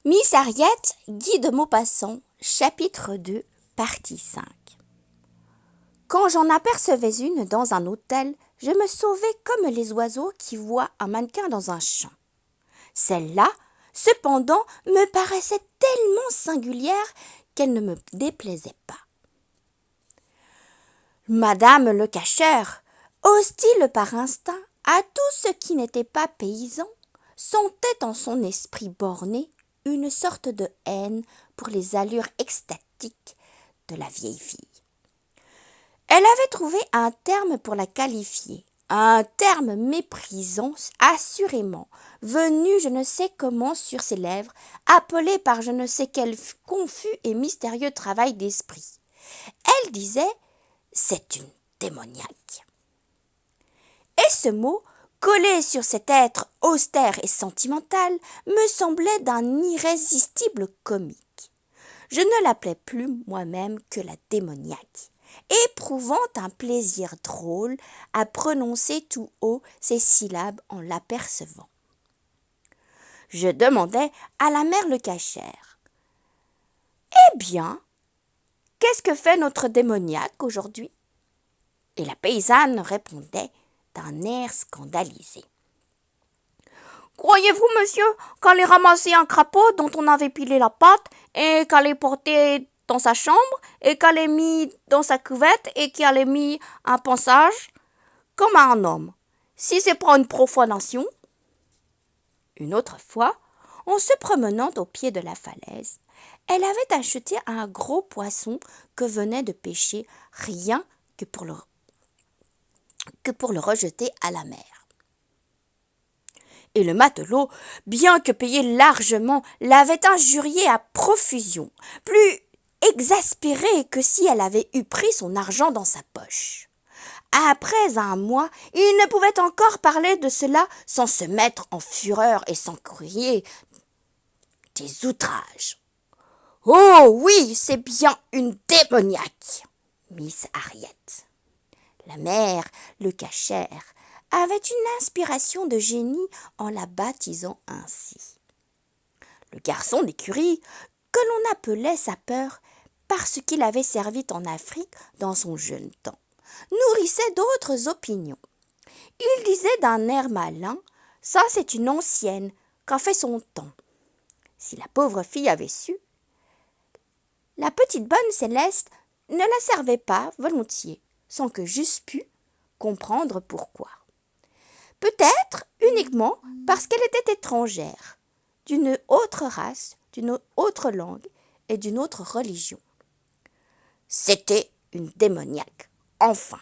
Miss Harriet, Guy de Maupassant, chapitre 2, partie 5. Quand j'en apercevais une dans un hôtel, je me sauvais comme les oiseaux qui voient un mannequin dans un champ. Celle-là, cependant, me paraissait tellement singulière qu'elle ne me déplaisait pas. Madame le cacheur, hostile par instinct à tout ce qui n'était pas paysan, sentait en son esprit borné une sorte de haine pour les allures extatiques de la vieille fille. Elle avait trouvé un terme pour la qualifier, un terme méprisant assurément, venu je ne sais comment sur ses lèvres, appelé par je ne sais quel confus et mystérieux travail d'esprit. Elle disait « c'est une démoniaque ». Et ce mot, collé sur cet être austère et sentimental, me semblait d'un irrésistible comique. Je ne l'appelais plus moi-même que la démoniaque, éprouvant un plaisir drôle à prononcer tout haut ces syllabes en l'apercevant. Je demandai à la mère le cachère. « Eh bien, qu'est-ce que fait notre démoniaque aujourd'hui ?» Et la paysanne répondait d'un air scandalisé. « Croyez-vous, monsieur, qu'elle ait ramassé un crapaud dont on avait pilé la patte et qu'elle ait porté dans sa chambre et qu'elle ait mis dans sa cuvette et qu'elle ait mis un pansage comme à un homme, si c'est pas une profanation ?» Une autre fois, en se promenant au pied de la falaise, elle avait acheté un gros poisson que venait de pêcher rien que pour le rejeter à la mer. Et le matelot, bien que payé largement, l'avait injuriée à profusion, plus exaspérée que si elle avait eu pris son argent dans sa poche. Après un mois, il ne pouvait encore parler de cela sans se mettre en fureur et sans crier des outrages. « Oh oui, c'est bien une démoniaque, Miss Harriet !» La mère le cachère avait une inspiration de génie en la baptisant ainsi. Le garçon d'écurie, que l'on appelait sapeur parce qu'il avait servi en Afrique dans son jeune temps, nourrissait d'autres opinions. Il disait d'un air malin « Ça, c'est une ancienne, qu'a fait son temps. » Si la pauvre fille avait su, la petite bonne Céleste ne la servait pas volontiers, sans que j'eusse pu comprendre pourquoi. Peut-être uniquement parce qu'elle était étrangère, d'une autre race, d'une autre langue et d'une autre religion. C'était une démoniaque, enfin.